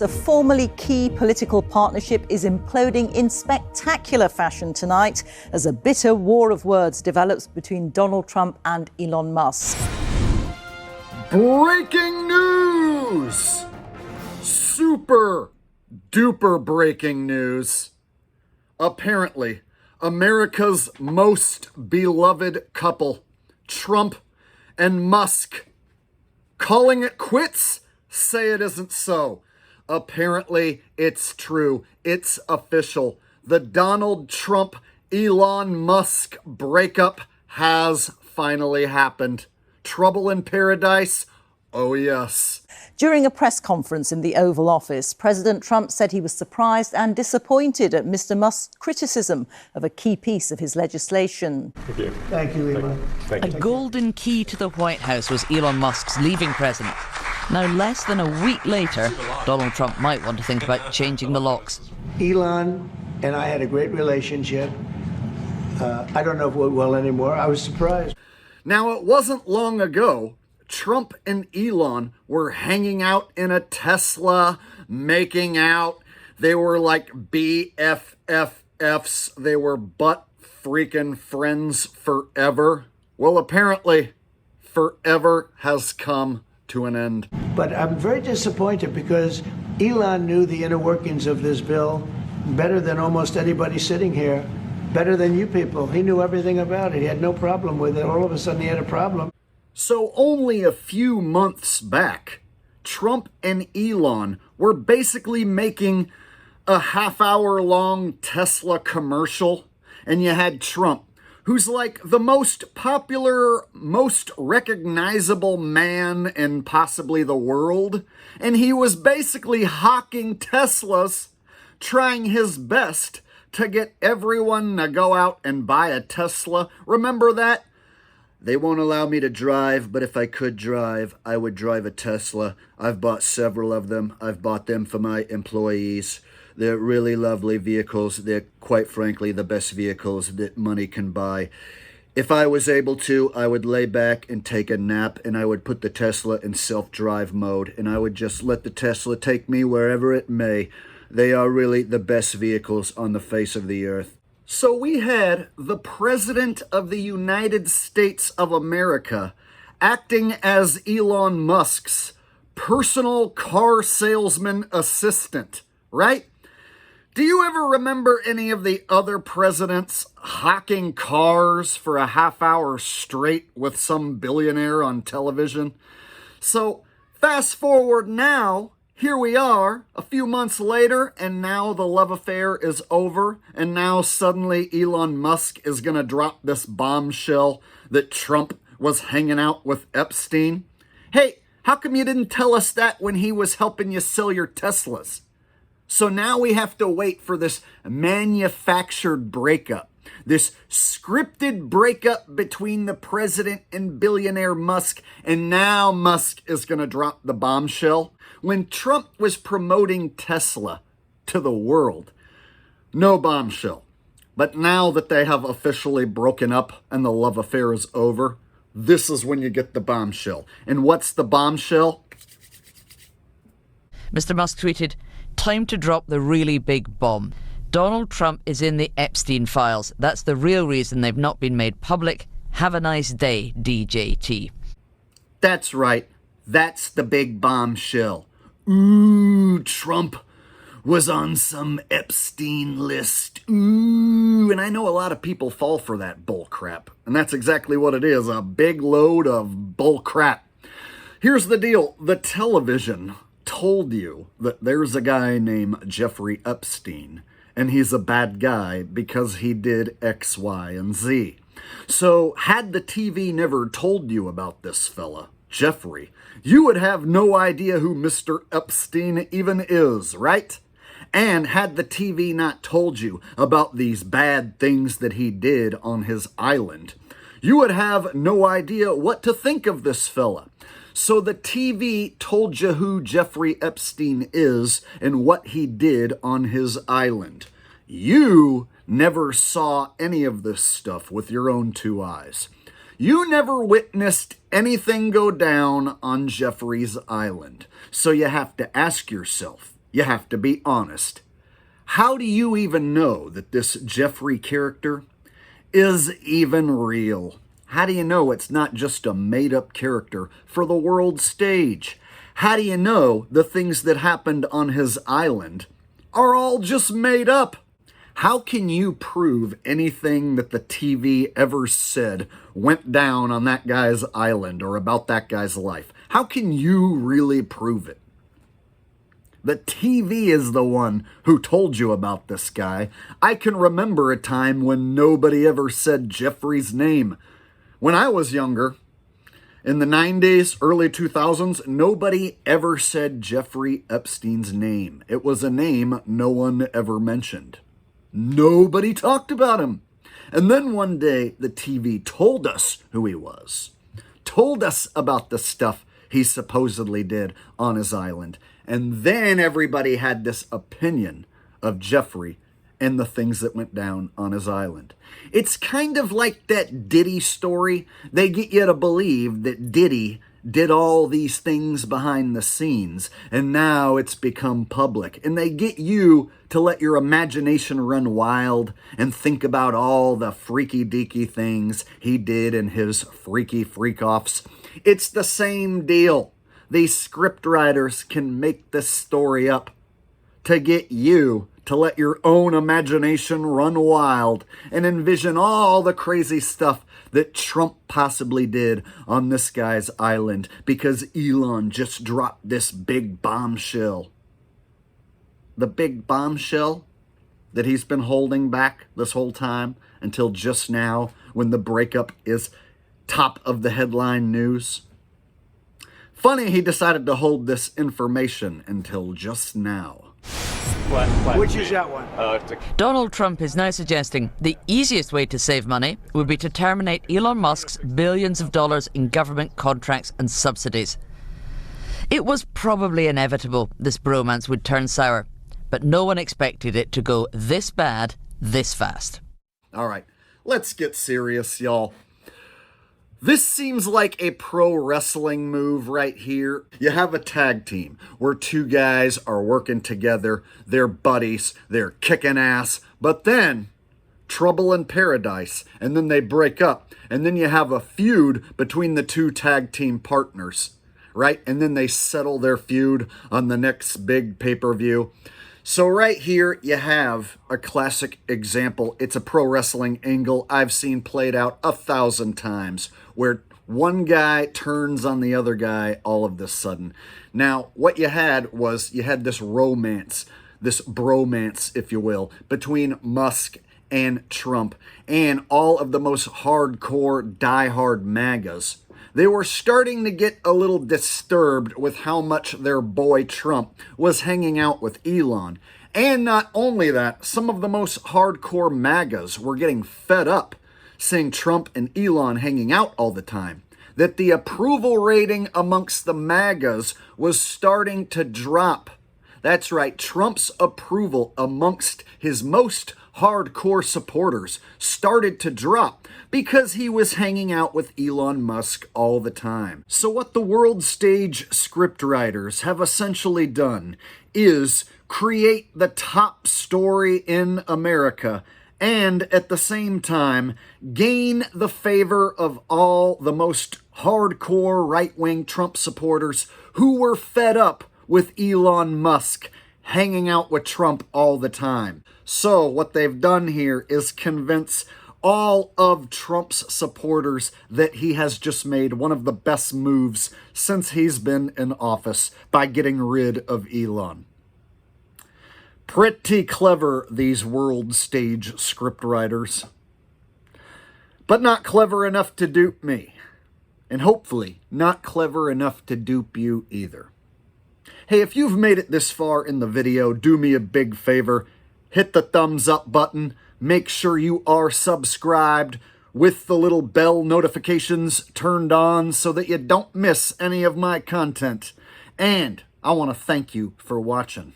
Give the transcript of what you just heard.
A formerly key political partnership is imploding in spectacular fashion tonight as a bitter war of words develops between Donald Trump and Elon Musk. Breaking news! Super duper breaking news. Apparently, America's most beloved couple, Trump and Musk, calling it quits, say it isn't so. Apparently, it's true. It's official. The Donald Trump, Elon Musk breakup has finally happened. Trouble in paradise? Oh, yes. During a press conference in the Oval Office, President Trump said he was surprised and disappointed at Mr. Musk's criticism of a key piece of his legislation. Thank you. Thank you, Elon. Thank you. A golden key to the White House was Elon Musk's leaving present. Now, less than a week later, Donald Trump might want to think about changing the locks. Elon and I had a great relationship. I don't know if we're well anymore. I was surprised. Now, it wasn't long ago Trump and Elon were hanging out in a Tesla, making out. They were like BFFs. They were butt freaking friends forever. Well, apparently, forever has come to an end. But I'm very disappointed because Elon knew the inner workings of this bill better than almost anybody sitting here, better than you people. He knew everything about it. He had no problem with it. All of a sudden, he had a problem. So only a few months back, Trump and Elon were basically making a half-hour-long Tesla commercial, and you had Trump, who's like the most popular, most recognizable man in possibly the world, and he was basically hawking Teslas, trying his best to get everyone to go out and buy a Tesla. Remember that? They won't allow me to drive, but if I could drive, I would drive a Tesla. I've bought several of them. I've bought them for my employees. They're really lovely vehicles. They're, quite frankly, the best vehicles that money can buy. If I was able to, I would lay back and take a nap, and I would put the Tesla in self-drive mode, and I would just let the Tesla take me wherever it may. They are really the best vehicles on the face of the earth. So we had the President of the United States of America acting as Elon Musk's personal car salesman assistant, right? Do you ever remember any of the other presidents hawking cars for a half hour straight with some billionaire on television? So fast forward now, here we are, a few months later, and now the love affair is over, and now suddenly Elon Musk is going to drop this bombshell that Trump was hanging out with Epstein. Hey, how come you didn't tell us that when he was helping you sell your Teslas? So now we have to wait for this manufactured breakup, this scripted breakup between the president and billionaire Musk, and now Musk is going to drop the bombshell. When Trump was promoting Tesla to the world, no bombshell. But now that they have officially broken up and the love affair is over, this is when you get the bombshell. And what's the bombshell? Mr. Musk tweeted, "Time to drop the really big bomb. Donald Trump is in the Epstein files. That's the real reason they've not been made public. Have a nice day, DJT." That's right. That's the big bombshell. Ooh, Trump was on some Epstein list. Ooh, and I know a lot of people fall for that bull crap. And that's exactly what it is, a big load of bull crap. Here's the deal. The television told you that there's a guy named Jeffrey Epstein, and he's a bad guy because he did X, Y, and Z. So had the TV never told you about this fella, Jeffrey, you would have no idea who Mr. Epstein even is, right? And had the TV not told you about these bad things that he did on his island, you would have no idea what to think of this fella. So the TV told you who Jeffrey Epstein is and what he did on his island. You never saw any of this stuff with your own two eyes. You never witnessed anything go down on Jeffrey's Island. So you have to ask yourself, you have to be honest. How do you even know that this Jeffrey character is even real? How do you know it's not just a made-up character for the world stage? How do you know the things that happened on his island are all just made up? How can you prove anything that the TV ever said went down on that guy's island or about that guy's life? How can you really prove it? The TV is the one who told you about this guy. I can remember a time when nobody ever said Jeffrey's name. When I was younger, in the 90s, early 2000s, nobody ever said Jeffrey Epstein's name. It was a name no one ever mentioned. Nobody talked about him. And then one day, the TV told us who he was, told us about the stuff he supposedly did on his island. And then everybody had this opinion of Jeffrey and the things that went down on his island. It's kind of like that Diddy story. They get you to believe that Diddy did all these things behind the scenes, and now it's become public. And they get you to let your imagination run wild and think about all the freaky deaky things he did in his freaky freak-offs. It's the same deal. These script writers can make this story up to get you to let your own imagination run wild and envision all the crazy stuff that Trump possibly did on this guy's island because Elon just dropped this big bombshell. The big bombshell that he's been holding back this whole time until just now when the breakup is top of the headline news. Funny he decided to hold this information until just now. Which is that one? Donald Trump is now suggesting the easiest way to save money would be to terminate Elon Musk's billions of dollars in government contracts and subsidies. It was probably inevitable this bromance would turn sour, but no one expected it to go this bad, this fast. All right, let's get serious, y'all. This seems like a pro wrestling move right here. You have a tag team where two guys are working together. They're buddies. They're kicking ass. But then, trouble in paradise. And then they break up. And then you have a feud between the two tag team partners, right? And then they settle their feud on the next big pay-per-view. So right here, you have a classic example. It's a pro wrestling angle I've seen played out 1,000 times, where one guy turns on the other guy all of this sudden. Now, what you had this romance, this bromance, if you will, between Musk and Trump, and all of the most hardcore, diehard MAGAs. They were starting to get a little disturbed with how much their boy Trump was hanging out with Elon. And not only that, some of the most hardcore MAGAs were getting fed up seeing Trump and Elon hanging out all the time. That the approval rating amongst the MAGAs was starting to drop. That's right, Trump's approval amongst his most hardcore supporters started to drop because he was hanging out with Elon Musk all the time. So what the world stage scriptwriters have essentially done is create the top story in America and at the same time gain the favor of all the most hardcore right-wing Trump supporters who were fed up with Elon Musk hanging out with Trump all the time. So what they've done here is convince all of Trump's supporters that he has just made one of the best moves since he's been in office by getting rid of Elon. Pretty clever, these world stage scriptwriters. But not clever enough to dupe me. And hopefully not clever enough to dupe you either. Hey, if you've made it this far in the video, do me a big favor. Hit the thumbs up button. Make sure you are subscribed with the little bell notifications turned on so that you don't miss any of my content. And I want to thank you for watching.